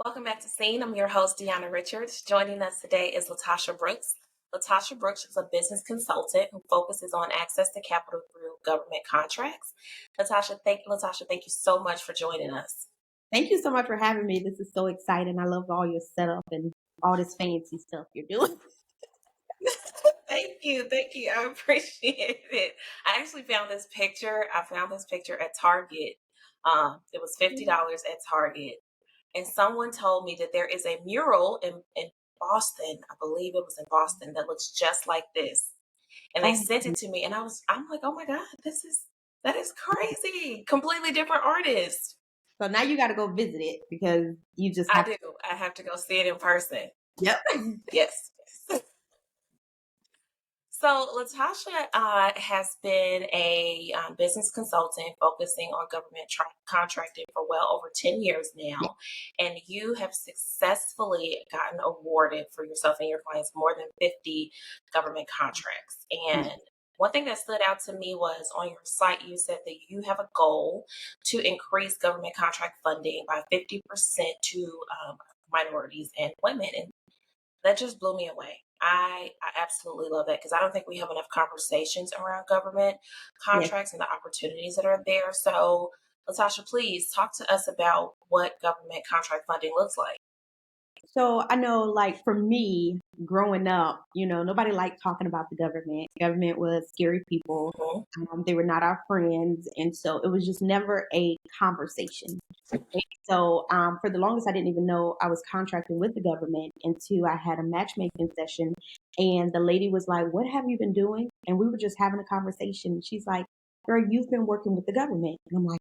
Welcome back to Scene. I'm your host, Deanna Richards. Joining us today is LaTasha Brooks. LaTasha Brooks is a business consultant who focuses on access to capital through government contracts. LaTasha, thank you so much for joining us. Thank you so much for having me. This is so exciting. I love all your setup and all this fancy stuff you're doing. Thank you. I appreciate it. I actually found this picture. I found this picture at Target. It was $50 at Target, and someone told me that there is a mural in Boston. I believe it was in Boston that looks just like this. And they Oh, sent it to me, and I'm like, oh my God, that is crazy. Completely different artist. so now you got to go visit it because you just I have to. do. I have to go see it in person. Yep. Yes. So LaTasha has been a business consultant focusing on government contracting for well over 10 years now, and you have successfully gotten awarded for yourself and your clients more than 50 government contracts. And one thing that stood out to me was on your site, you said that you have a goal to increase government contract funding by 50% to minorities and women. And that just blew me away. I absolutely love that because I don't think we have enough conversations around government Yes. contracts and the opportunities that are there. So, LaTasha, please talk to us about what government contract funding looks like. So I know, like for me, growing up, nobody liked talking about the government. Government was scary people. Mhm. They were not our friends, and so it was just never a conversation. And so for the longest, I didn't even know I was contracting with the government until I had a matchmaking session, and the lady was like, "What have you been doing?" And we were just having a conversation. She's like, "Girl, you've been working with the government," and I'm like,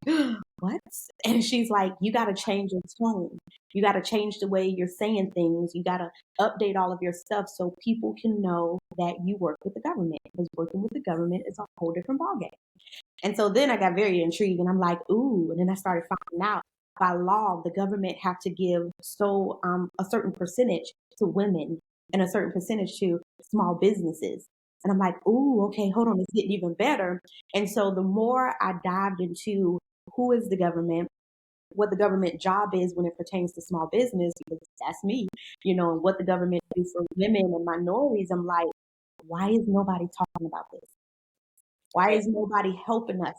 "What?" And she's like, "You got to change your tone. You got to change the way you're saying things. You got to update all of your stuff so people can know that you work with the government because working with the government is a whole different ballgame." And so then I got very intrigued and I'm like, ooh, and then I started finding out by law, the government have to give a certain percentage to women and a certain percentage to small businesses. And I'm like, ooh, okay, hold on, it's getting even better. And so the more I dived into who is the government, what the government job is when it pertains to small business, because that's me, and what the government do for women and minorities, I'm like, why is nobody talking about this? Why Right, is nobody helping us?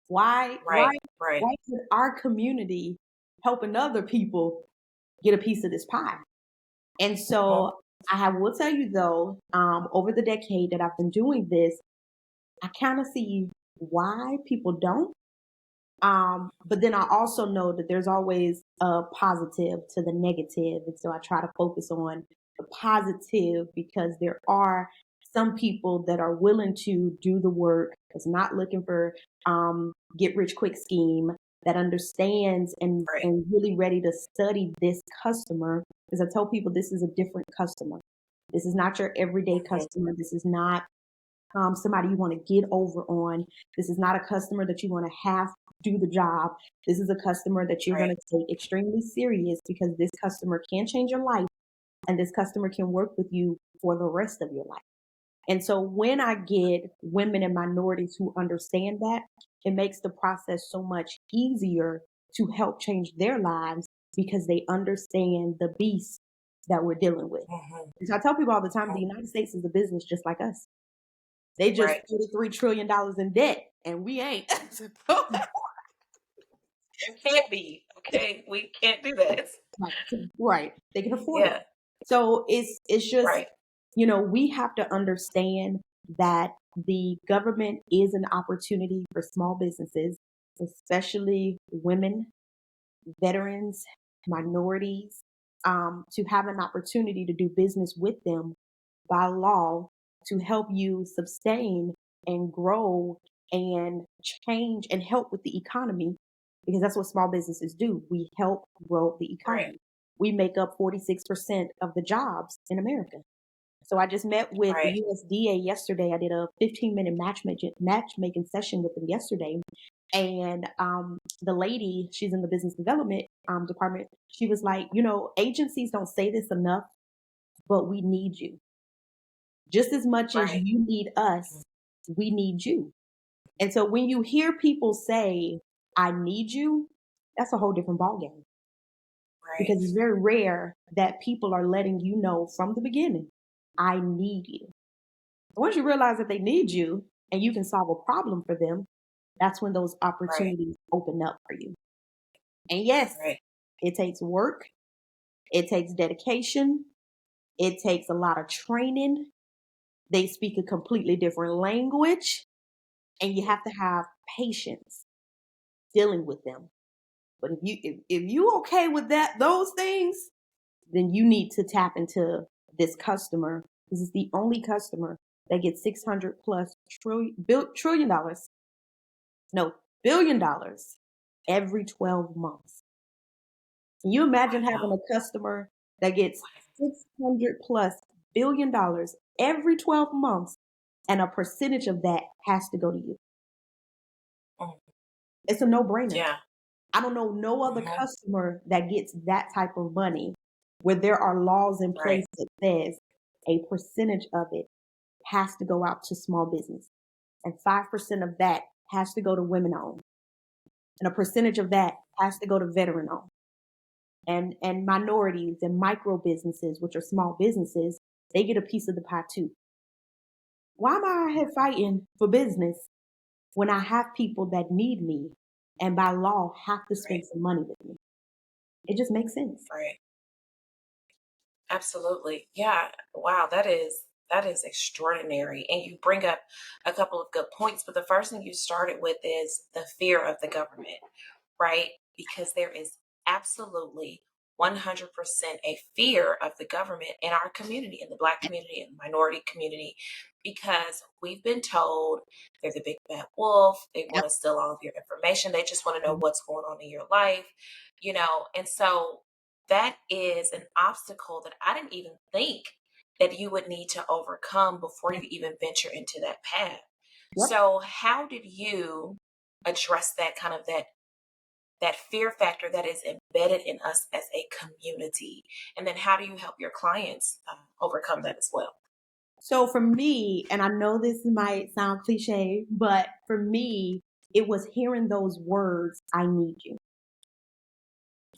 Why why right, right. why is our community helping other people get a piece of this pie? And Mhm. so will tell you though, over the decade that I've been doing this, I kind of see why people don't. But then I also know that there's always a positive to the negative. And so I try to focus on the positive because there are some people that are willing to do the work, that's not looking for get rich quick scheme, that understands Right, and really ready to study this customer. Because I tell people this is a different customer. This is not your everyday mhm, customer. This is not somebody you want to get over on. This is not a customer that you want to have do the job. This is a customer that you're going right, to take extremely serious because this customer can change your life and this customer can work with you for the rest of your life. And so when I get women and minorities who understand that, it makes the process so much easier to help change their lives because they understand the beast that we're dealing with. mhm, And so I tell people all the time the mhm. United States is a business just like us. They just Right. $33 trillion in debt, and we ain't. You can't be. Okay. We can't do that. Right. Right. They can afford it. Yeah. So it's just, Right. we have to understand that the government is an opportunity for small businesses, especially women, veterans, minorities, to have an opportunity to do business with them by law to help you sustain and grow and change and help with the economy because that's what small businesses do. We help grow the Right. economy. We make up 46% of the jobs in America. So I just met with the Right. USDA yesterday. I did a 15-minute matchmaking session with them yesterday. And the lady, she's in the business development department. She was like, agencies don't say this enough, but we need you. Just as much as Right. you need us, we need you. And so when you hear people say, I need you, that's a whole different ballgame. Right. because it's very rare that people are letting you know from the beginning, I need you. Once you realize that they need you and you can solve a problem for them, that's when those Right. opportunities open up for you. And yes, Right. it takes work, it takes dedication, it takes a lot of training. They speak a completely different language, and you have to have patience dealing with them. But if you okay with those things, then you need to tap into this customer. This is the only customer that gets 600 plus trillion dollars, no, $1 billion every 12 months. Can you imagine having Wow. a customer that gets 600 plus $1 billion every 12 months, and a percentage of that has to go to you? Mm. It's a no-brainer. Yeah. I don't know no other Hmm. customer that gets that type of money where there are laws in Right. place that says a percentage of it has to go out to small business, and 5% of that has to go to women owned, and a percentage of that has to go to veteran owned, and minorities and micro businesses, which are small businesses, they get a piece of the pie too. Why am I out here fighting for business when I have people that need me and by law have to Right. spend some money with me? It just makes sense. Right. Absolutely. Yeah. Wow. That is extraordinary. And you bring up a couple of good points, but the first thing you started with is the fear of the government, right? Because there is absolutely 100% a fear of the government in our community, in the Black community, in the minority community, because we've been told they're the big bad wolf. They want Yep. to steal all of your information. They just want to know what's going on in your life, and so that is an obstacle that I didn't even think that you would need to overcome before you even venture into that path. Yep. So, how did you address that kind of that fear factor that is embedded in us as a community? And then how do you help your clients overcome that as well? So for me, and I know this might sound cliche, but for me, it was hearing those words, I need you.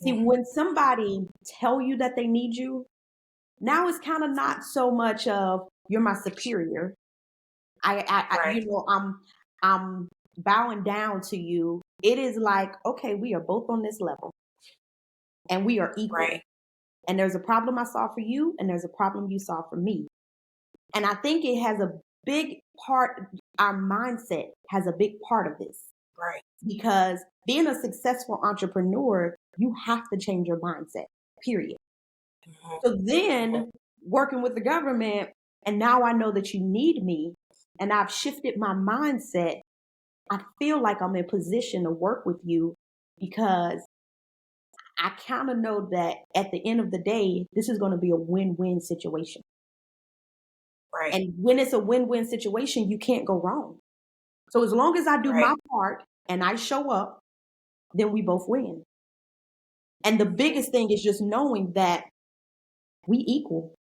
See, Mm. when somebody tell you that they need you, now it's kind of not so much of you're my superior. Right. I'm bowing down to you. It is like, okay, we are both on this level and we are equal. Right. And there's a problem I saw for you, and there's a problem you saw for me. And I think it has a big part, our mindset has a big part of this, Right. because being a successful entrepreneur, you have to change your mindset, period. Hmm. So Hmm. then working with the government, and now I know that you need me, and I've shifted my mindset. I feel like I'm in position to work with you because I kind of know that at the end of the day, this is going to be a win-win situation. Right. And when it's a win-win situation, you can't go wrong. So as long as I do Right. my part and I show up, then we both win. And the biggest thing is just knowing that we equal.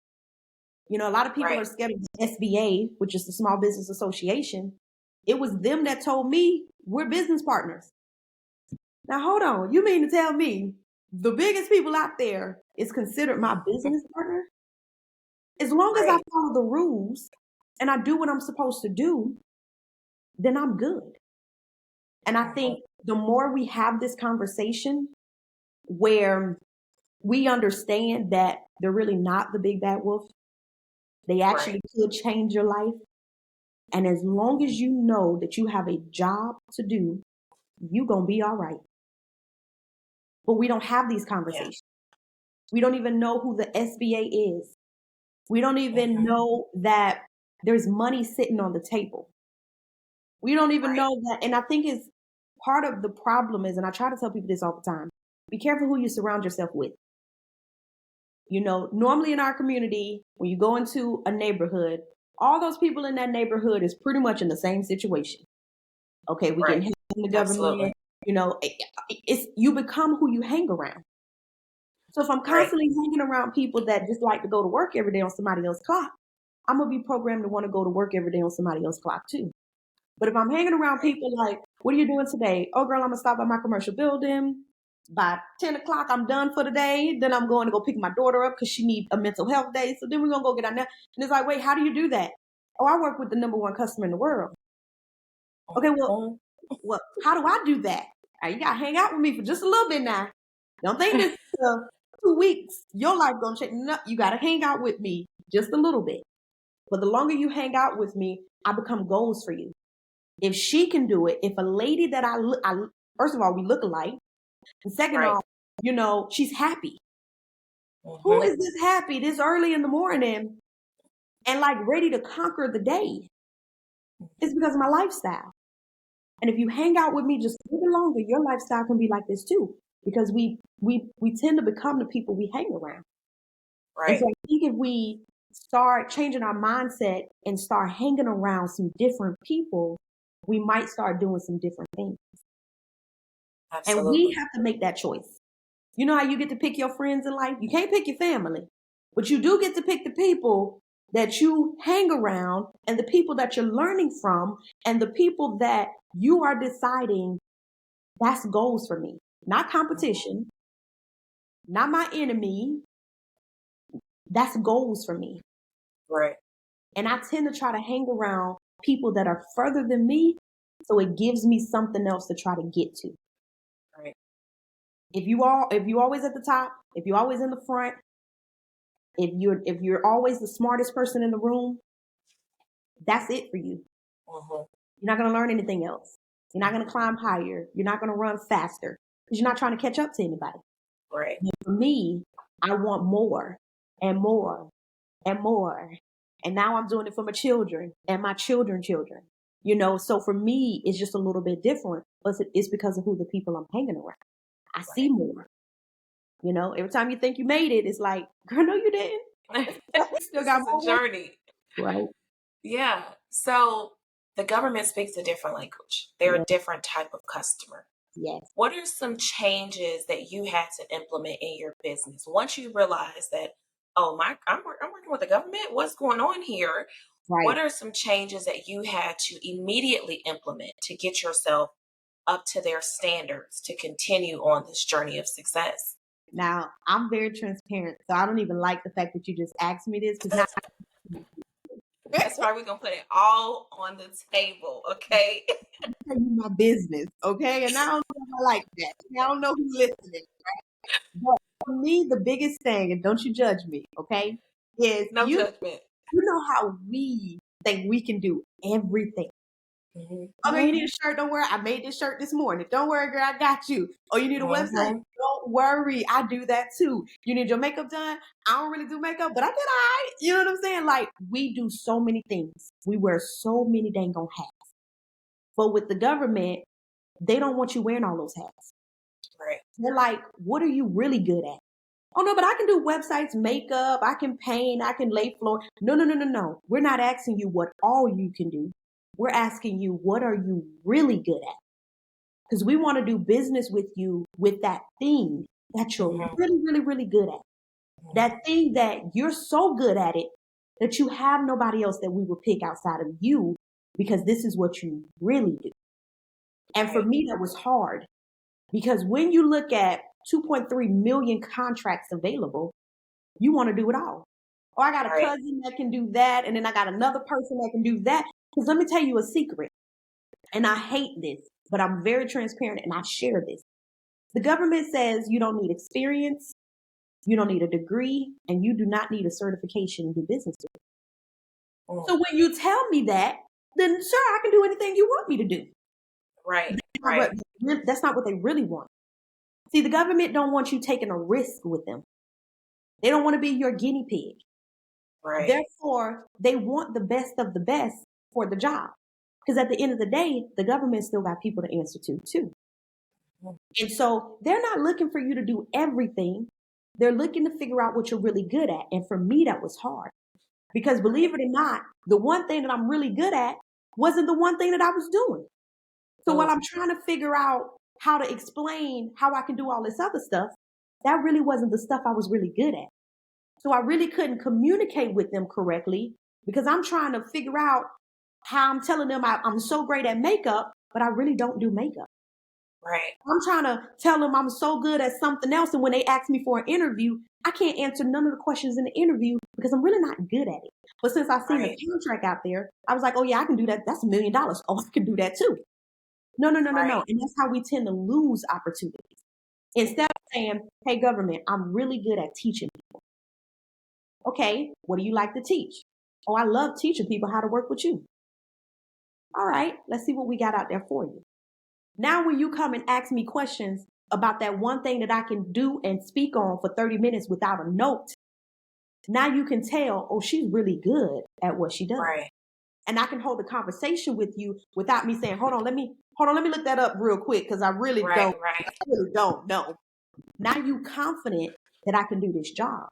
A lot of people Right. are scared of the SBA, which is the Small Business Association. It was them that told me we're business partners. Now hold on, you mean to tell me the biggest people out there is considered my business partner? As long as I Right. follow the rules and I do what I'm supposed to do, then I'm good. And I Hmm. think the more we have this conversation where we understand that they're really not the big bad wolf, they Right. actually could change your life. And as long as you know that you have a job to do, you're going to be all right. But we don't have these Yeah. conversations. We don't even know who the SBA is. We don't even Hmm. know that there's money sitting on the table. We don't even Right. know that. And I think it's part of the problem is, and I try to tell people this all the time, be careful who you surround yourself with. Normally in our community, when you go into a neighborhood, all those people in that neighborhood is pretty much in the same situation. Okay, we getting Right. help from the Absolutely. government. It's you become who you hang around. So if I'm Right. constantly hanging around people that just like to go to work every day on somebody else's clock, I'm gonna be programmed to want to go to work every day on somebody else's clock too. But if I'm hanging around Right. people like, what are you doing today? Oh girl, I'm gonna stop by my commercial building. By 10 o'clock, I'm done for the day. Then I'm going to go pick my daughter up because she needs a mental health day. So then we're going to go get out there. And it's like, wait, how do you do that? Oh, I work with the number one customer in the world. Okay, well, how do I do that? You got to hang out with me for just a little bit now. Don't think this 2 weeks, your life going to change. No, you got to hang out with me just a little bit. But the longer you hang out with me, I become goals for you. If she can do it, if a lady that first of all, we look alike. And second off, she's happy. Who is this happy this early in the morning and like ready to conquer the day? It's because of my lifestyle. And if you hang out with me just a little longer, your lifestyle can be like this too. Because we tend to become the people we hang around. Right. And so I think if we start changing our mindset and start hanging around some different people, we might start doing some different things. Absolutely. And we have to make that choice. You know how you get to pick your friends in life? You can't pick your family, but you do get to pick the people that you hang around and the people that you're learning from and the people that you are deciding that's goals for me, not competition, not my enemy. That's goals for me. Right. And I tend to try to hang around people that are further than me. So it gives me something else to try to get to. Right. If you're always at the top, if you're always in the front, if you're always the smartest person in the room, that's it for you. Mm-hmm. You're not going to learn anything else. You're not going to climb higher. You're not going to run faster because you're not trying to catch up to anybody. Right. And for me, I want more and more and more. And now I'm doing it for my children and my children's children. So for me, it's just a little bit different, but it's because of who the people I'm hanging around. I see more. Every time you think you made it, it's like, girl, no, you didn't. Still got more. It's a journey. Right. Yeah. So the government speaks a different language. They're a different type of customer. Yes. What are some changes that you had to implement in your business once you realized that, I'm working with the government? What's going on here? Right. What are some changes that you had to immediately implement to get yourself up to their standards to continue on this journey of success? Now, I'm very transparent, so I don't even like the fact that you just asked me this because now that's why we're gonna put it all on the table, okay? I'm telling you my business, okay? And I don't know if I like that. I don't know who's listening, right? But for me, the biggest thing, and don't you judge me, okay, is no judgment. You know how we think we can do everything. Mm-hmm. Okay, you need a shirt, don't worry. I made this shirt this morning. Don't worry, girl, I got you. Oh, you need a website? Don't worry, I do that too. You need your makeup done? I don't really do makeup, but I did all right. You know what I'm saying? Like, we do so many things. We wear so many dang on hats. But with the government, they don't want you wearing all those hats. Right. They're like, what are you really good at? Oh, no, but I can do websites, makeup, I can paint, I can lay floor. No. We're not asking you what all you can do. We're asking you, what are you really good at? Because we want to do business with you with that thing that you're really, really, really good at. That thing that you're so good at it that you have nobody else that we would pick outside of you because this is what you really do. And for me, that was hard because when you look at 2.3 million contracts available, you want to do it all. Oh, I got a cousin that can do that. And then I got another person that can do that. Because let me tell you a secret. And I hate this, but I'm very transparent and I share this. The government says you don't need experience, you don't need a degree, and you do not need a certification to do business with. So when you tell me that, then sure, I can do anything you want me to do. Right. That's not what they really want. See, the government don't want you taking a risk with them. They don't want to be your guinea pig. Right. Therefore, they want the best of the best for the job. Because at the end of the day, the government still got people to answer to too. And so they're not looking for you to do everything. They're looking to figure out what you're really good at. And for me, that was hard. Because believe it or not, the one thing that I'm really good at wasn't the one thing that I was doing. So while I'm trying to figure out how to explain how I can do all this other stuff, that really wasn't the stuff I was really good at. So I really couldn't communicate with them correctly because I'm trying to figure out how I'm telling them I'm so great at makeup, but I really don't do makeup. Right. I'm trying to tell them I'm so good at something else. And when they ask me for an interview, I can't answer none of the questions in the interview because I'm really not good at it. But since I've seen the Right. contract out there, I was like, oh, yeah, I can do that. That's $1 million. Oh, I can do that too. No, no, no, no, no. Right. And that's how we tend to lose opportunities. Instead of saying, hey, government, I'm really good at teaching people. Okay, what do you like to teach? Oh, I love teaching people how to work with you. All right, let's see what we got out there for you. Now, when you come and ask me questions about that one thing that I can do and speak on for 30 minutes without a note, now you can tell, oh, she's really good at what she does. Right. And I can hold a conversation with you without me saying, hold on, let me look that up real quick because I really Right. don't know. Now you confident that I can do this job.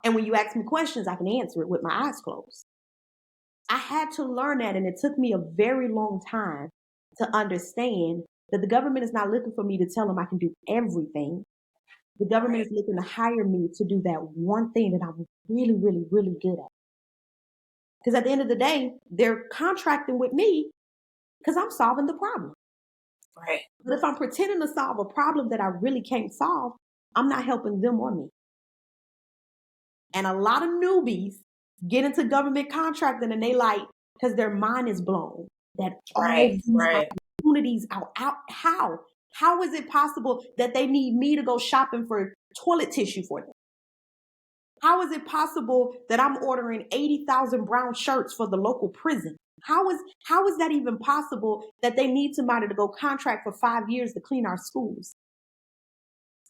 And when you ask me questions, I can answer it with my eyes closed. I had to learn that, and it took me a very long time to understand that the government is not looking for me to tell them I can do everything. The government Right. is looking to hire me to do that one thing that I'm really, really, really good at. Because at the end of the day, they're contracting with me because I'm solving the problem. Right. But if I'm pretending to solve a problem that I really can't solve, I'm not helping them or me. And a lot of newbies get into government contracting and they like, because their mind is blown that all Right. these Right. opportunities are out. How? How is it possible that they need me to go shopping for toilet tissue for them? How is it possible that I'm ordering 80,000 brown shirts for the local prison? How is that even possible that they need somebody to go contract for 5 years to clean our schools?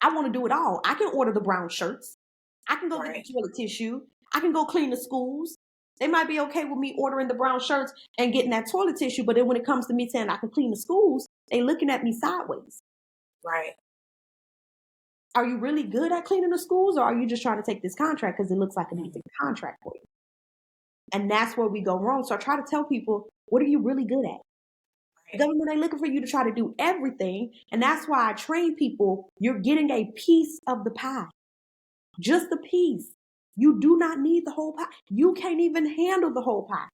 I want to do it all. I can order the brown shirts. I can go get the Right. toilet tissue. I can go clean the schools. They might be okay with me ordering the brown shirts and getting that toilet tissue, but then when it comes to me saying I can clean the schools, they looking at me sideways. Right. Are you really good at cleaning the schools, or are you just trying to take this contract because it looks like an easy contract for you? And that's where we go wrong. So I try to tell people, what are you really good at? The government ain't looking for you to try to do everything. And that's why I train people, you're getting a piece of the pie. Just a piece. You do not need the whole pie. You can't even handle the whole pie.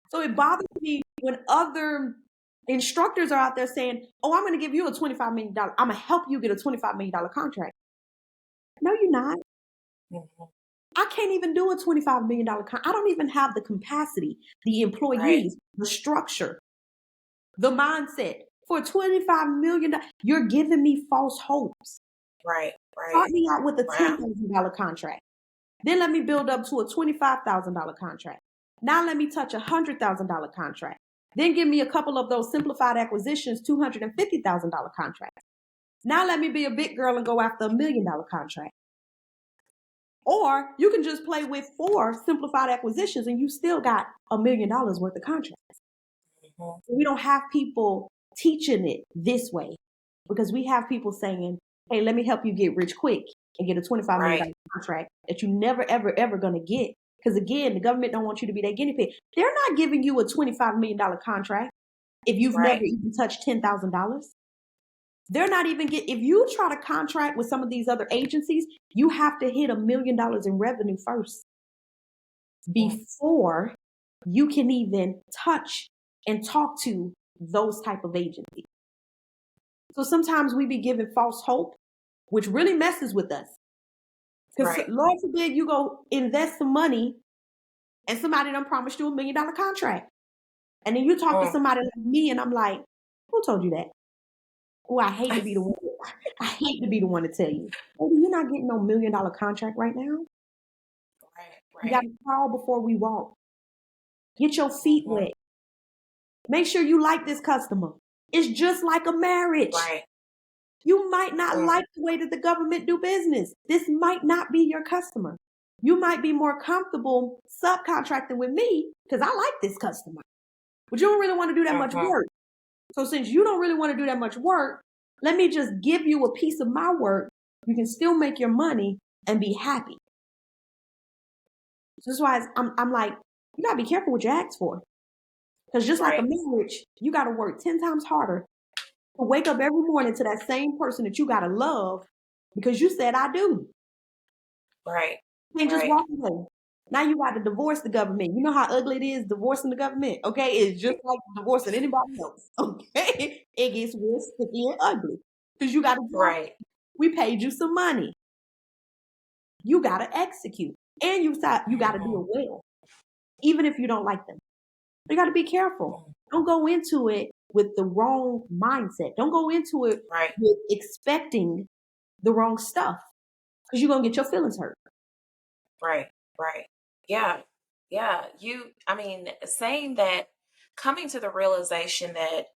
So it bothers me when other instructors are out there saying, oh, I'm going to give you a $25 million. I'm going to help you get a $25 million contract. No, you're not. Mm-hmm. I can't even do a $25 million contract. I don't even have the capacity, the employees, Right. the structure, the mindset for $25 million. You're giving me false hopes. Right. Start Right. me out with a Wow. $10,000 contract. Then let me build up to a $25,000 contract. Now let me touch a $100,000 contract. Then give me a couple of those simplified acquisitions, $250,000 contracts. Now let me be a big girl and go after $1 million contract. Or you can just play with 4 simplified acquisitions and you still got $1 million worth of contracts. Mm-hmm. We don't have people teaching it this way because we have people saying, hey, let me help you get rich quick and get a $25 million Right. contract that you never, ever, ever going to get. Because again, the government don't want you to be that guinea pig. They're not giving you a $25 million contract if you've never Right. even touched $10,000. They're not even if you try to contract with some of these other agencies, you have to hit $1 million in revenue first before you can even touch and talk to those type of agencies. So sometimes we be given false hope, which really messes with us. Because Right. Lord forbid you go invest some money and somebody done promised you $1 million contract. And then you talk to somebody like me and I'm like, who told you that? Oh, I hate to be the one. I hate to be the one to tell you. Baby, you're not getting no $1 million contract right now. Right. We Right. got to crawl before we walk. Get your feet Mm-hmm. wet. Make sure you like this customer. It's just like a marriage. Right. You might not Mm. like the way that the government do business. This might not be your customer. You might be more comfortable subcontracting with me because I like this customer. But you don't really want to do that much Mm-hmm. work. So since you don't really want to do that much work, let me just give you a piece of my work. You can still make your money and be happy. So that's why I'm like, you gotta be careful what you ask for. Because just like a Right. marriage, you gotta work 10 times harder to wake up every morning to that same person that you gotta love because you said I do. Right. You can't just Right. walk away. Now you got to divorce the government. You know how ugly it is divorcing the government? Okay. It's just like divorcing anybody else. Okay. It gets real sticky and ugly because you got to do all, Right. we paid you some money. You got to execute and you got to do Mhm. it well, even if you don't like them. You got to be careful. Mhm. Don't go into it with the wrong mindset. Don't go into it Right. with expecting the wrong stuff because you're going to get your feelings hurt. Right. Right. Yeah. Yeah. I mean, saying that, coming to the realization that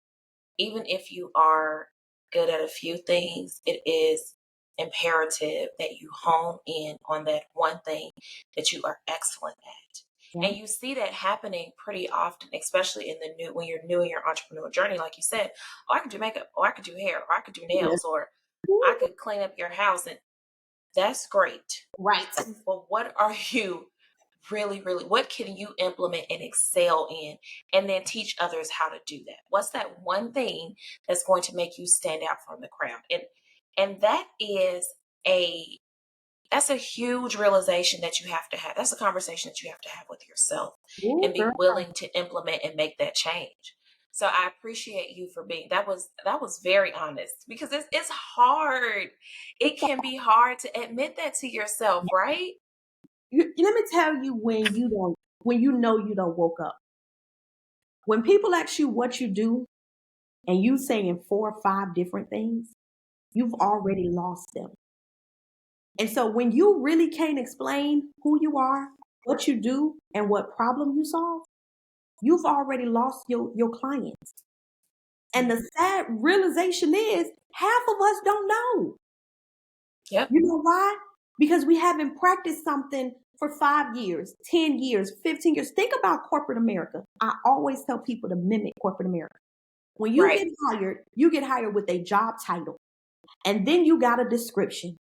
even if you are good at a few things, it is imperative that you hone in on that one thing that you are excellent at. Yeah. And you see that happening pretty often, especially when you're new in your entrepreneur journey. Like you said, oh, I could do makeup, or I could do hair, or I could do nails, or I could clean up your house. And that's great. Right. But what are you really, what can you implement and excel in, and then teach others how to do that? What's that one thing that's going to make you stand out from the crowd? And a that's a huge realization that you have to have. That's a conversation that you have to have with yourself Ooh, and be girl. willing to implement and make that change. So I appreciate you for being, that was very honest, because it's hard. It can be hard to admit that to yourself, right? Let me tell you when you know you don't woke up. When people ask you what you do and you saying 4 or 5 different things, you've already lost them. And so when you really can't explain who you are, what you do, and what problem you solve, you've already lost your clients. And the sad realization is half of us don't know. Yep. You know why? Because we haven't practiced something for 5 years, 10 years, 15 years. Think about corporate America. I always tell people to mimic corporate America. When Right. you get hired with a job title, and then you got a description.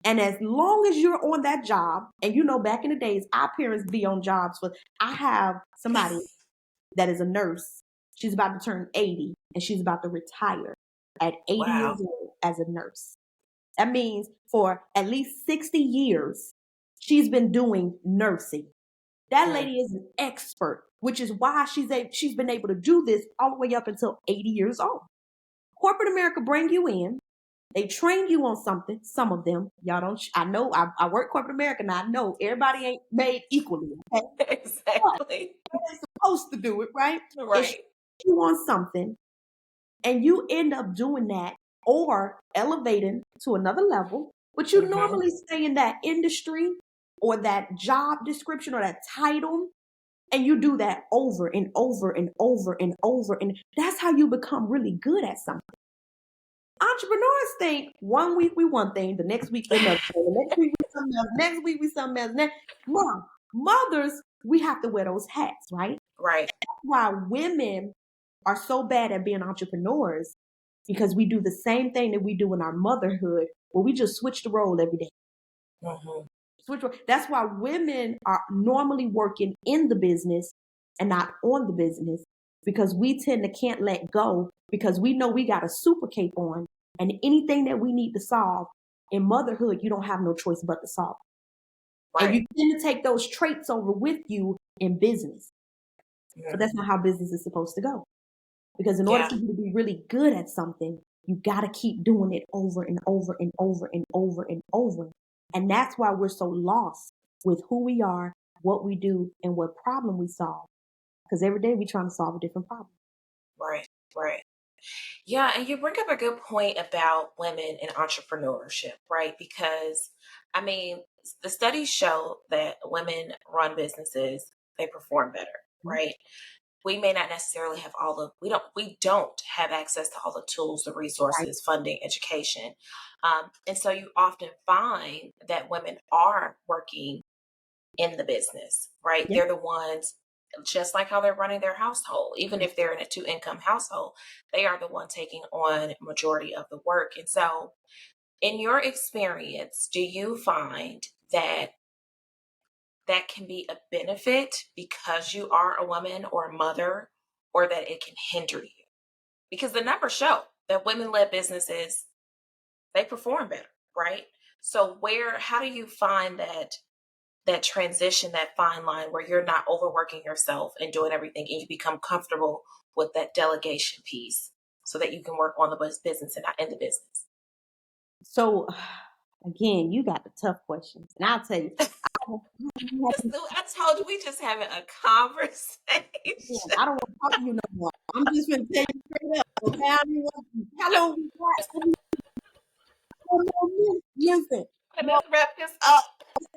And as long as you're on that job, and you know, back in the days, our parents be on jobs for, I have somebody that is a nurse. She's about to turn 80 and she's about to retire at 80 Wow. years old as a nurse. That means for at least 60 years, she's been doing nursing. That Mm. lady is an expert, which is why she's been able to do this all the way up until 80 years old. Corporate America bring you in. They train you on something. Some of them, y'all don't. I know. I work corporate America, and I know everybody ain't made equally. Okay, but Exactly. they're supposed to do it, right? It's Right. you on something, and you end up doing that or elevating to another level, but you Hmm. normally stay in that industry or that job description or that title, and you do that over and over and over and over, and that's how you become really good at something. Entrepreneurs think one week we one thing, the next week we another thing, the next week we something else, next week we something else. Mothers, we have to wear those hats, right? Right. That's why women are so bad at being entrepreneurs because we do the same thing that we do in our motherhood, where we just switch the role every day. Hmm. That's why women are normally working in the business and not on the business, because we tend to can't let go because we know we got a super cape on, and anything that we need to solve in motherhood, you don't have no choice but to solve. And Right. you tend to take those traits over with you in business. But Mhm. that's not how business is supposed to go. Because in order Yeah. for you to be really good at something, you got to keep doing it over and over and over and over and over. And that's why we're so lost with who we are, what we do, and what problem we solve. Because every day we're trying to solve a different problem. Right. Right. Yeah, and you bring up a good point about women in entrepreneurship, right? Because I mean, the studies show that women run businesses, they perform better, Mhm. right? We may not necessarily have all the we don't have access to all the tools, the Right. resources, funding, education, and so you often find that women are working in the business, right? Yeah. They're the ones, just like how they're running their household, even if they're in a two-income household, they are the one taking on majority of the work. And so, in your experience, do you find that that can be a benefit because you are a woman or a mother, or that it can hinder you? Because the numbers show that women-led businesses, they perform better, right? So how do you find that that transition, that fine line where you're not overworking yourself and doing everything, and you become comfortable with that delegation piece so that you can work on the business and not in the business? So again, you got the tough questions, and I'll tell you, I told you we just having a conversation. I don't want to talk to you no more. I'm just going to tell you straight up. Okay, I don't want how long we got? Listen, no, Let's wrap this up.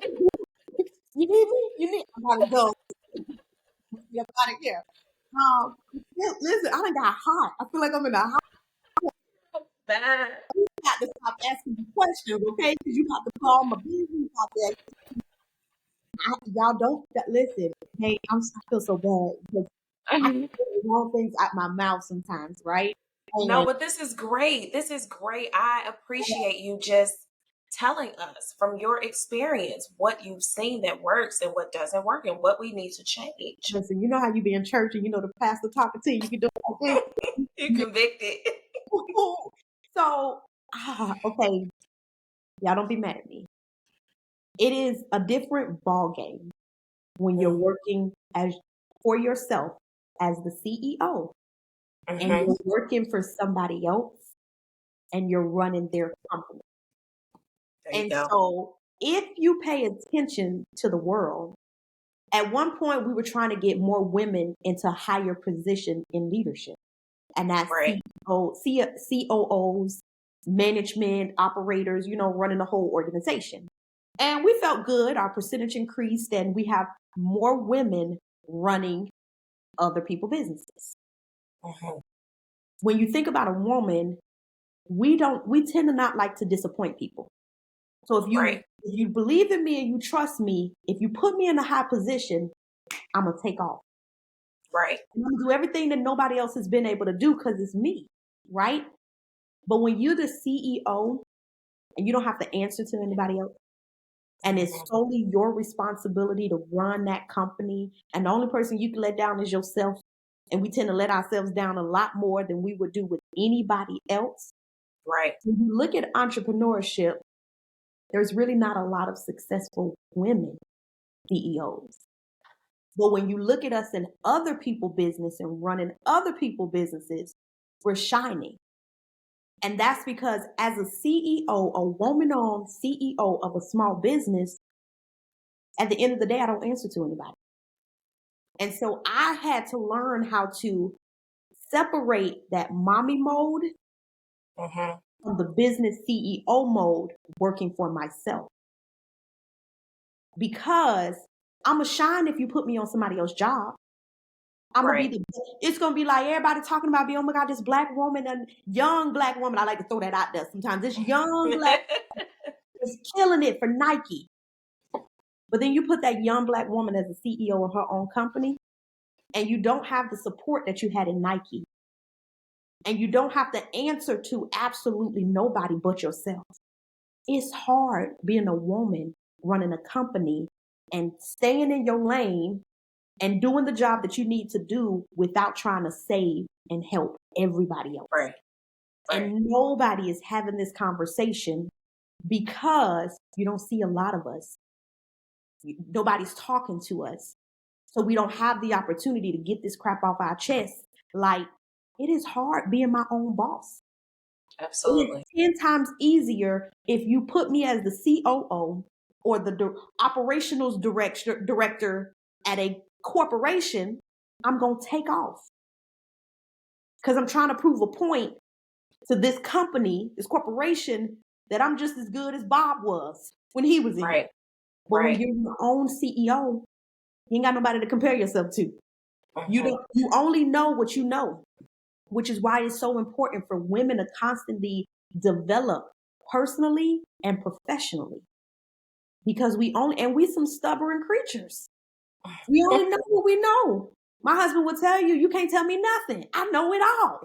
you need me. You need. I gotta go. Get out of here. Listen, I done got hot. I feel like I'm in a hot. Bye. You got to stop asking me questions, okay? Because you got to call my business out there. Y'all don't listen. Hey, I feel so bad because I say the wrong things out my mouth sometimes, right? No, And but this is great. This is great. I appreciate you just telling us from your experience what you've seen that works and what doesn't work and what we need to change. listen, you know how you be in church and you know the pastor talking to you, you can do it like You this. convicted. So, okay, y'all don't be mad at me. It is a different ball game when you're working as for yourself as the CEO and you're working for somebody else and you're running their company. There you And go. so if you pay attention to the world, at one point we were trying to get more women into higher position in leadership. And that's Right. COOs, management, operators, running the whole organization. And we felt good. Our percentage increased and we have more women running other people's businesses. When you think about a woman, we tend to not like to disappoint people. So if you believe in me and you trust me, if you put me in a high position, I'm going to take off. Right. I'm going to do everything that nobody else has been able to do because it's me. Right. But when you're the CEO and you don't have to answer to anybody else, and it's solely your responsibility to run that company, and the only person you can let down is yourself, and we tend to let ourselves down a lot more than we would do with anybody else. Right. When you look at entrepreneurship, there's really not a lot of successful women CEOs. But when you look at us in other people's business and running other people's businesses, we're shining. And that's because as a CEO, a woman-owned CEO of a small business, at the end of the day, I don't answer to anybody. And so I had to learn how to separate that mommy mode from the business CEO mode working for myself. Because I'm a shine if you put me on somebody else's job. I'm gonna be it's gonna be like everybody talking about me. Oh my God, this black woman and young black woman. I like to throw that out there sometimes. This young black is killing it for Nike. But then you put that young black woman as a CEO of her own company, and you don't have the support that you had in Nike. And you don't have to answer to absolutely nobody but yourself. It's hard being a woman running a company and staying in your lane and doing the job that you need to do without trying to save and help everybody else. Right. And nobody is having this conversation because you don't see a lot of us. Nobody's talking to us. So we don't have the opportunity to get this crap off our chest. Like, it is hard being my own boss. Absolutely. It's 10 times easier if you put me as the COO or the operations director at a corporation. I'm going to take off because I'm trying to prove a point to this company, this corporation, that I'm just as good as Bob was when he was in here. But when you're your own CEO, you ain't got nobody to compare yourself to. You only know what you know, which is why it's so important for women to constantly develop personally and professionally. Because we some stubborn creatures. We only know what we know. My husband would tell you, you can't tell me nothing. I know it all.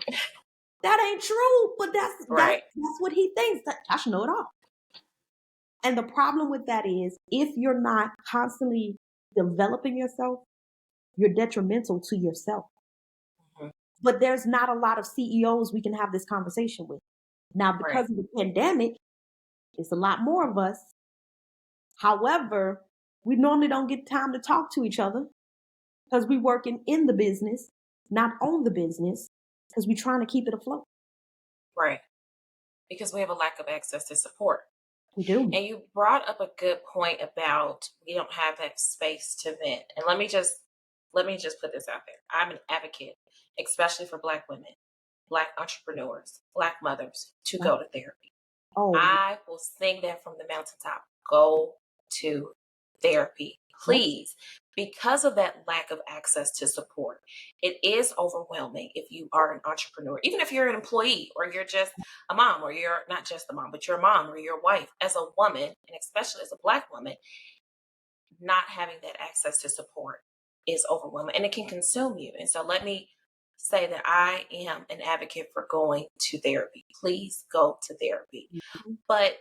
That ain't true, but that's what he thinks. I should know it all. And the problem with that is if you're not constantly developing yourself, you're detrimental to yourself. But there's not a lot of CEOs we can have this conversation with. Now, because of the pandemic, it's a lot more of us. However, We normally don't get time to talk to each other because we're working in the business, not on the business, because we're trying to keep it afloat. Right. Because we have a lack of access to support. We do. And you brought up a good point about we don't have that space to vent. And let me just put this out there. I'm an advocate, especially for Black women, Black entrepreneurs, Black mothers, to Yep. go to therapy. Oh, I will sing that from the mountaintop. Go to therapy, yep. please. Because of that lack of access to support, it is overwhelming if you are an entrepreneur, even if you're an employee or you're just a mom, or you're not just a mom, but you're a mom or you're a wife. As a woman, and especially as a Black woman, not having that access to support is overwhelming and it can consume you. And so let me say that I am an advocate for going to therapy. Please go to therapy. Mhm. But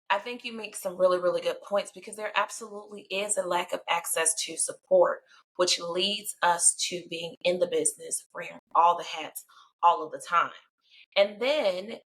I think you make some really, really good points because there absolutely is a lack of access to support, which leads us to being in the business, wearing all the hats all of the time. And then,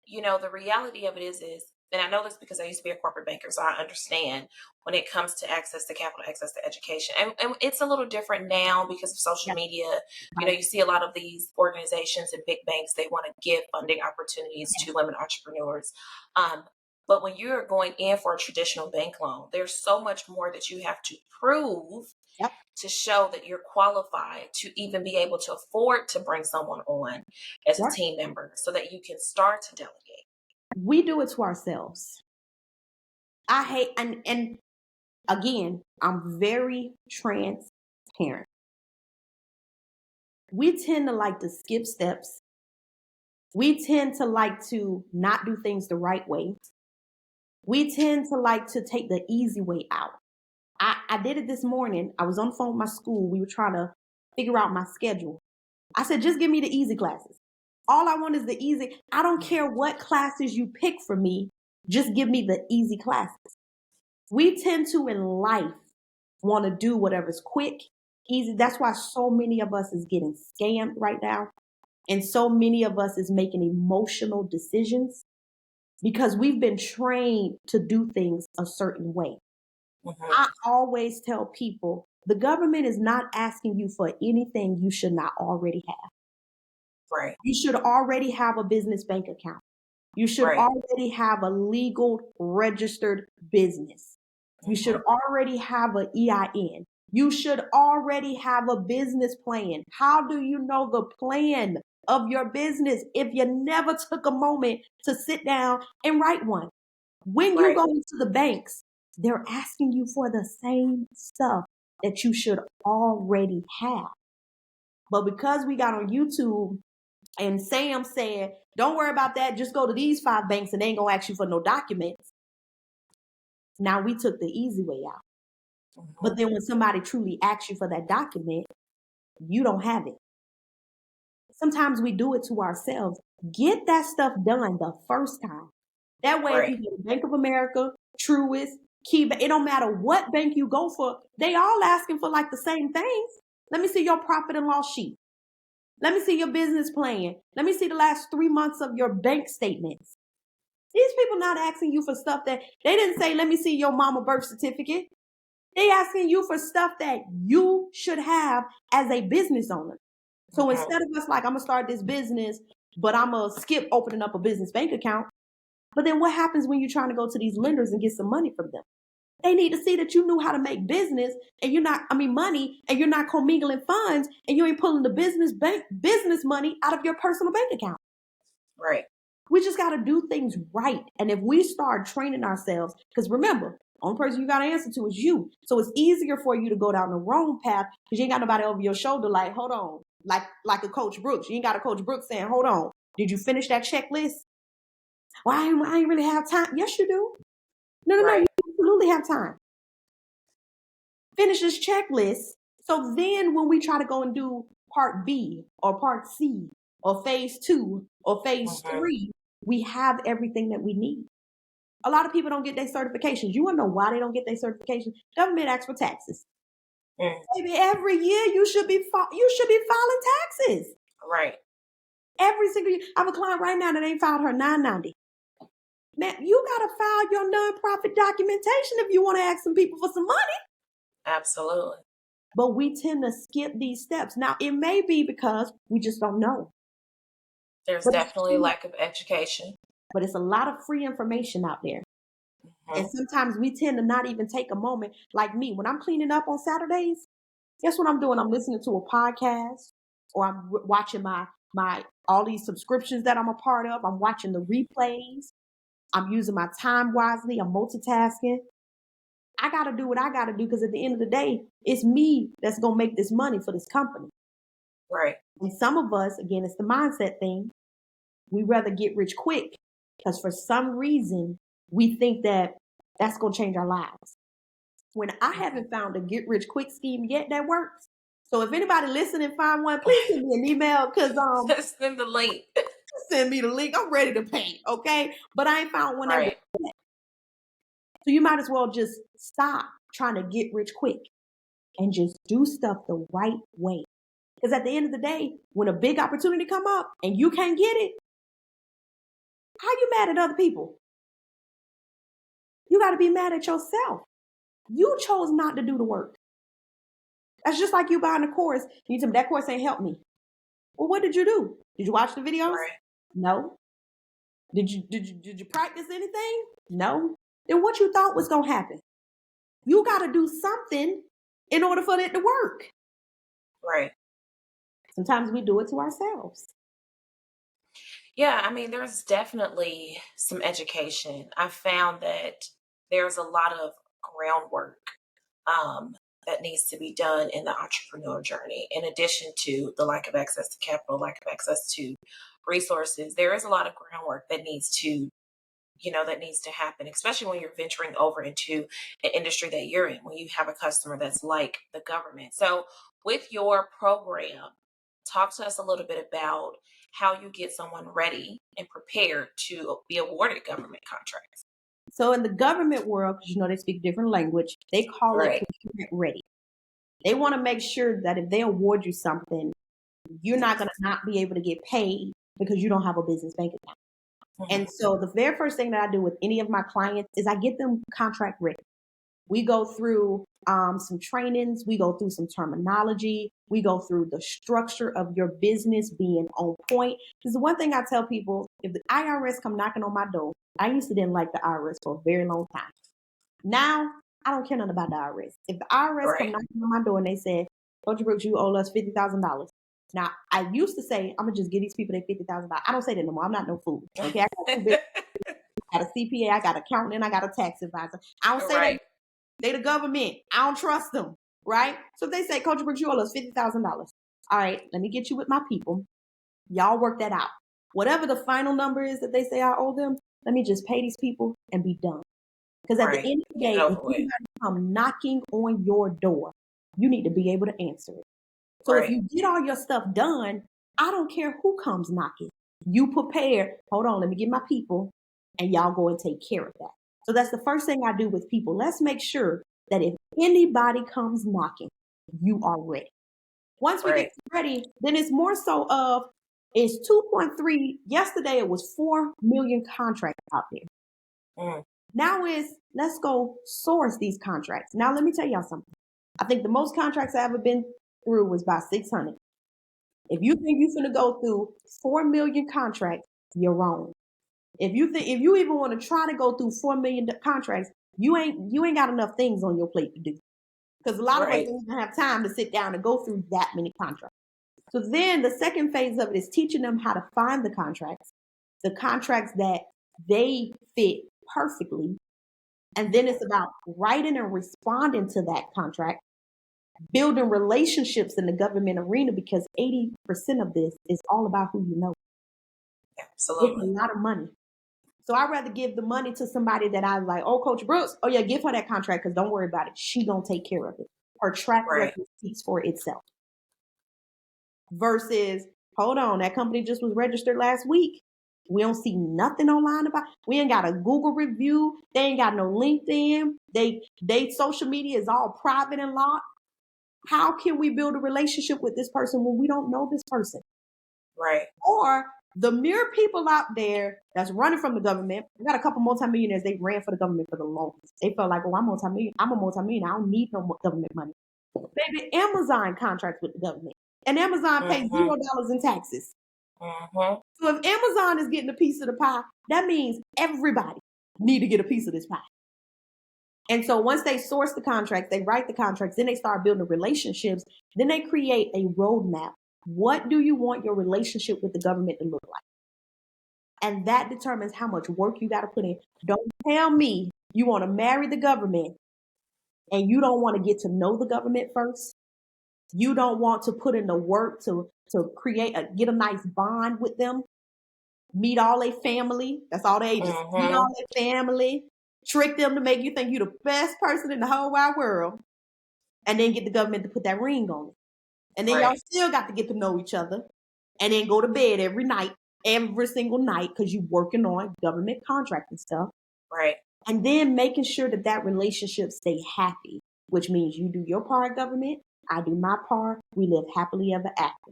the reality of it is, and I know this because I used to be a corporate banker, so I understand when it comes to access to capital, access to education. And it's a little different now because of social Yep. media. Right. You see a lot of these organizations and big banks, they want to give funding opportunities Yes. to women entrepreneurs. Um, but when you're going in for a traditional bank loan, there's so much more that you have to prove Yep. to show that you're qualified to even be able to afford to bring someone on as a Right. team member so that you can start to delegate. We do it to ourselves. I hate, and again, I'm very transparent. We tend to like to skip steps. We tend to like to not do things the right way. We tend to like to take the easy way out. I did it this morning. I was on the phone with my school. We were trying to figure out my schedule. I said, just give me the easy classes. All I want is the easy. I don't care what classes you pick for me. Just give me the easy classes. We tend to in life want to do whatever's quick, easy. That's why so many of us is getting scammed right now. And so many of us is making emotional decisions because we've been trained to do things a certain way. Hmm. I always tell people the government is not asking you for anything you should not already have. Right, You should already have a business bank account. You should right. already have a legal registered business. You should Hmm. already have an EIN. You should already have a business plan. How do you know the plan of your business if you never took a moment to sit down and write one? When you Right. go into the banks, they're asking you for the same stuff that you should already have. But because we got on YouTube and Sam said, don't worry about that, just go to these 5 banks and they ain't gonna ask you for no documents. Now we took the easy way out. Hmm. But then when somebody truly asks you for that document, you don't have it. Sometimes we do it to ourselves. Get that stuff done the first time. That way, if Right. you go to Bank of America, Truist, KeyBank, it don't matter what bank you go for, they all asking for like the same things. Let me see your profit and loss sheet. Let me see your business plan. Let me see the last 3 months of your bank statements. These people not asking you for stuff that they didn't say, let me see your mama birth certificate. They asking you for stuff that you should have as a business owner. So Hmm. instead of us like, I'm gonna start this business, but I'm gonna skip opening up a business bank account. But then what happens when you're trying to go to these lenders and get some money from them? They need to see that you knew how to make business and you're not, money, and you're not commingling funds and you ain't pulling the business money out of your personal bank account. Right. We just got to do things right. And if we start training ourselves, because remember, the only person you got to answer to is you. So it's easier for you to go down the wrong path because you ain't got nobody over your shoulder like, hold on, like a Coach Brooks. You ain't got a Coach Brooks saying, hold on, did you finish that checklist? Well, I ain't really have time. Yes, you do. No, you Right. absolutely have time. Finish this checklist. So then when we try to go and do part B or part C or phase 2 or phase Hmm. 3, we have everything that we need. A lot of people don't get their certifications. You want to know why they don't get their certifications? Government asks for taxes. Mm. Maybe every year you should be filing taxes. Right. Every single year. I have a client right now that ain't filed her 990. Man, you got to file your nonprofit documentation if you want to ask some people for some money. Absolutely. But we tend to skip these steps. Now, it may be because we just don't know. There's But definitely lack of education. it's a lot of free information out there. And sometimes we tend to not even take a moment. Like me, when I'm cleaning up on Saturdays, guess what I'm doing? I'm listening to a podcast, or I'm watching my all these subscriptions that I'm a part of. I'm watching the replays. I'm using my time wisely. I'm multitasking. I got to do what I got to do because at the end of the day, it's me that's going to make this money for this company. Right. And some of us, again, it's the mindset thing. We rather get rich quick because for some reason we think that that's going to change our lives. When I haven't found a get rich quick scheme yet that works. So if anybody listening find one, please send me an email because send the link. Send me the link. I'm ready to pay, okay? But I ain't found one that Right. works yet. So you might as well just stop trying to get rich quick and just do stuff the right way. Because at the end of the day, when a big opportunity come up and you can't get it, how you mad at other people? You got to be mad at yourself. You chose not to do the work. That's just like you buying a course. You tell me that course ain't helped me. Well, what did you do? Did you watch the videos? Right. No. Did you practice anything? No. Then what you thought was gonna happen? You got to do something in order for it to work. Right. Sometimes we do it to ourselves. Yeah, I mean, there's definitely some education. I found that there's a lot of groundwork that needs to be done in the entrepreneur journey. In addition to the lack of access to capital, lack of access to resources, there is a lot of groundwork that needs to, that needs to happen, especially when you're venturing over into an industry that you're in, when you have a customer that's like the government. So, with your program, talk to us a little bit about how you get someone ready and prepared to be awarded government contracts. So in the government world, because they speak different language, they call it Right. procurement ready. They want to make sure that if they award you something, you're not going to not be able to get paid because you don't have a business bank account. And so the very first thing that I do with any of my clients is I get them contract ready. We go through some trainings. We go through some terminology. We go through the structure of your business being on point. Because the one thing I tell people, if the IRS come knocking on my door, I used to didn't like the IRS for a very long time. Now, I don't care nothing about the IRS. If the IRS come Right. knocking on my door and they say, Coach Brooks, you owe us $50,000. Now, I used to say, I'm going to just give these people their $50,000. I don't say that no more. I'm not no fool. Okay. I got two business. I got a CPA. I got an accountant. I got a tax advisor. I don't say Right. that. They the government. I don't trust them. Right. So if they say, Coach Brooks, you owe us $50,000. All right. Let me get you with my people. Y'all work that out. Whatever the final number is that they say I owe them, let me just pay these people and be done. Because at the Right. end of the Get day, it if over with. anybody come knocking on your door, you need to be able to answer it. So if Right. you get all your stuff done, I don't care who comes knocking. You prepare. Hold on, let me get my people, and y'all go and take care of that. So that's the first thing I do with people. Let's make sure that if anybody comes knocking, you are ready. Once we get Right. ready, then it's more so of it's 2.3. Yesterday it was 4 million contracts out there. Now is let's go source these contracts. Now let me tell y'all something. I think the most contracts I ever been through was about 600. If you think you're gonna go through 4 million contracts, you're wrong. If you even want to try to go through 4 million contracts, you ain't got enough things on your plate to do. Because a lot of us Right. don't even have time to sit down and go through that many contracts. So then the second phase of it is teaching them how to find the contracts that they fit perfectly. And then it's about writing and responding to that contract, building relationships in the government arena because 80% of this is all about who you know. It's a Absolutely. lot of money. So I'd rather give the money to somebody that I like, oh, Coach Brooks, oh yeah, give her that contract because don't worry about it. She gonna take care of it. Her track Right. record speaks for itself. Versus, hold on, that company just was registered last week. We don't see nothing online about. We ain't got a Google review. They ain't got no LinkedIn. They social media is all private and locked. How can we build a relationship with this person when we don't know this person? Right. Or The mere people out there that's running from the government, we got a couple multimillionaires, they ran for the government for the longest. They felt like, oh, I'm a multimillionaire. I don't need no government money. Baby, Amazon contracts with the government. And Amazon pays Mm-hmm. $0 in taxes. Mm-hmm. So if Amazon is getting a piece of the pie, that means everybody need to get a piece of this pie. And so once they source the contracts, they write the contracts, then they start building relationships, then they create a roadmap. What do you want your relationship with the government to look like? And that determines how much work you got to put in. Don't tell me you want to marry the government and you don't want to get to know the government first. You don't want to put in the work to get a nice bond with them, meet all their family. That's all the ages. Meet Mm-hmm. all their family, trick them to make you think you're the best person in the whole wide world, and then get the government to put that ring on it. And then y'all Right. still got to get to know each other, and then go to bed every single night, because you're working on government contracting stuff. Right. And then making sure that relationship stay happy, which means you do your part, government, I do my part, we live happily ever after.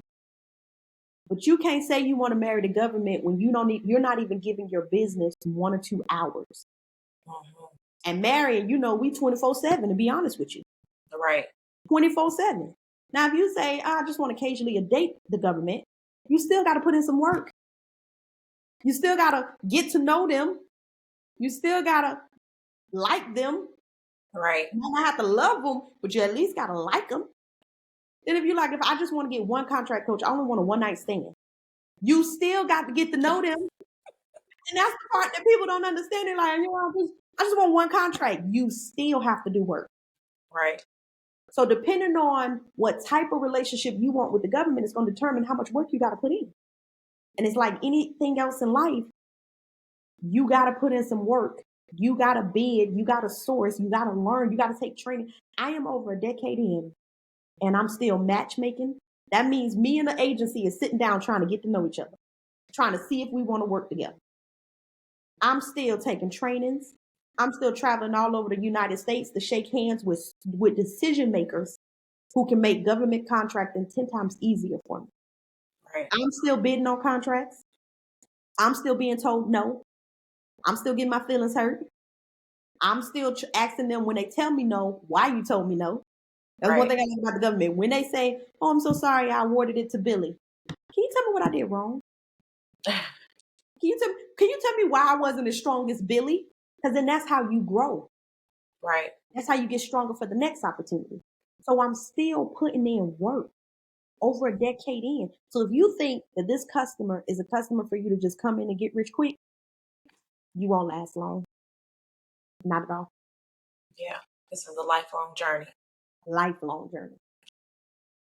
But you can't say you want to marry the government when you're not even giving your business 1 or 2 hours. Mm-hmm. And marrying, we 24/7, to be honest with you. Right. 24/7. Now, if you say, I just want to occasionally date the government, you still got to put in some work. You still got to get to know them. You still got to like them. Right. You don't have to love them, but you at least got to like them. Then if I just want to get one contract coach, I only want a one-night stand. You still got to get to know them. And that's the part that people don't understand. They're like, I just want one contract. You still have to do work. Right. So depending on what type of relationship you want with the government is going to determine how much work you got to put in. And it's like anything else in life, you got to put in some work. You got to bid, you got to source, you got to learn, you got to take training. I am over a decade in and I'm still matchmaking. That means me and the agency is sitting down trying to get to know each other, trying to see if we want to work together. I'm still taking trainings. I'm still traveling all over the United States to shake hands with decision makers who can make government contracting 10 times easier for me. Right. I'm still bidding on contracts. I'm still being told no. I'm still getting my feelings hurt. I'm still asking them when they tell me no, why you told me no. That's one thing I like about the government. When they say, oh, I'm so sorry, I awarded it to Billy. Can you tell me what I did wrong? Can you tell me why I wasn't as strong as Billy? Because then that's how you grow. Right. That's how you get stronger for the next opportunity. So I'm still putting in work over a decade in. So if you think that this customer is a customer for you to just come in and get rich quick, you won't last long. Not at all. Yeah. This is a lifelong journey. Lifelong journey.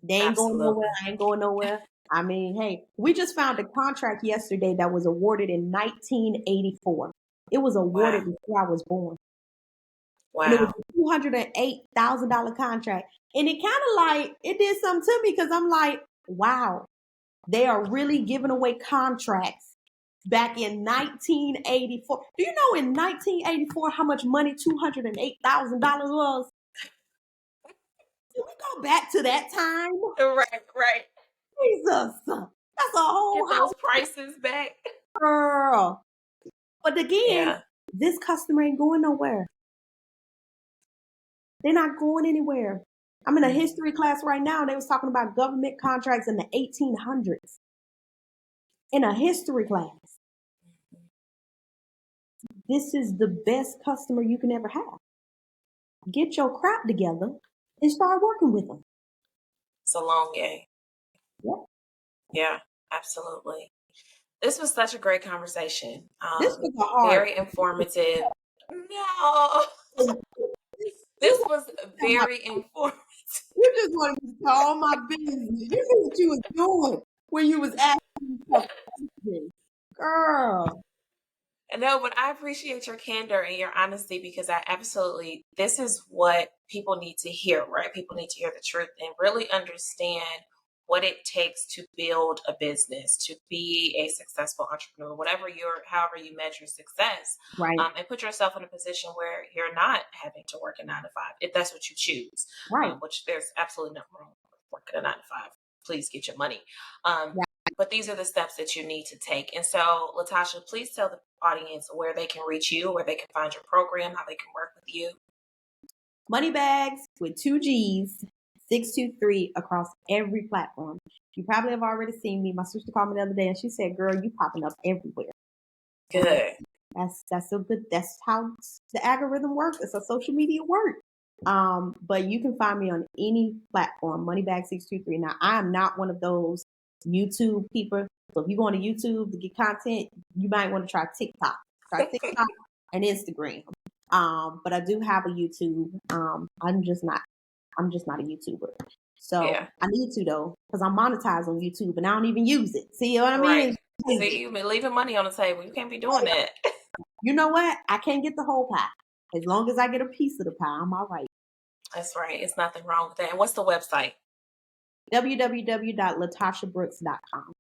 They ain't Absolutely. going nowhere. I ain't going nowhere. I mean, hey, we just found a contract yesterday that was awarded in 1984. It was awarded before I was born. Wow. And it was a $208,000 contract. And it kind of it did something to me because I'm like, wow, they are really giving away contracts back in 1984. Do you know in 1984 how much money $208,000 was? Can we go back to that time? Right. Jesus, that's a whole Get those prices back. Girl. But again, Yeah. this customer ain't going nowhere. They're not going anywhere. I'm in a history class right now, and they was talking about government contracts in the 1800s. In a history class. This is the best customer you can ever have. Get your crap together and start working with them. It's a long game. Yeah. Yeah, absolutely. This was such a great conversation. This was a hard. Very informative. No. This was very informative. You just wanted to call my business. You knew what you was doing when you was asking questions. Girl. No, but I appreciate your candor and your honesty because this is what people need to hear, right? People need to hear the truth and really understand what it takes to build a business, to be a successful entrepreneur, however you measure success, Right. And put yourself in a position where you're not having to work a 9 to 5, if that's what you choose, Right. which there's absolutely nothing wrong with working a 9 to 5. Please get your money. Yeah. but these are the steps that you need to take. And so, LaTasha, please tell the audience where they can reach you, where they can find your program, how they can work with you. Money Bags with 2 G's, 623 across every platform. You probably have already seen me. My sister called me the other day and she said, "Girl, you popping up everywhere." And Good. that's so good. That's how the algorithm works. It's a social media work. But you can find me on any platform, Moneybag623. Now, I am not one of those YouTube people. So if you go on to YouTube to get content, you might want to try TikTok. Try TikTok and Instagram. But I do have a YouTube. I'm just not a YouTuber. So Yeah. I need to though, because I'm monetized on YouTube and I don't even use it. See what I mean? Right. See, you've been leaving money on the table. You can't be doing that. You know what? I can't get the whole pie. As long as I get a piece of the pie, I'm all right. That's right. It's nothing wrong with that. And what's the website? www.latashabrooks.com.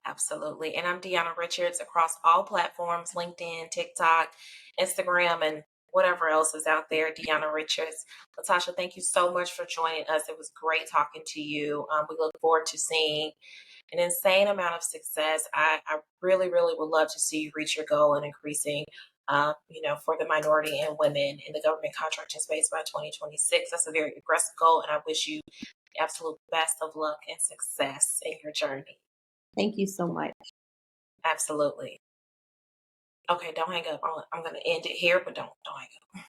Absolutely. And I'm Diona Richards across all platforms, LinkedIn, TikTok, Instagram, and whatever else is out there. Diona Richards. LaTasha, thank you so much for joining us. It was great talking to you. We look forward to seeing an insane amount of success. I really, really would love to see you reach your goal in increasing, for the minority and women in the government contracting space by 2026. That's a very aggressive goal, and I wish you the absolute best of luck and success in your journey. Thank you so much. Absolutely. Okay, don't hang up. I'm going to end it here, but don't hang up.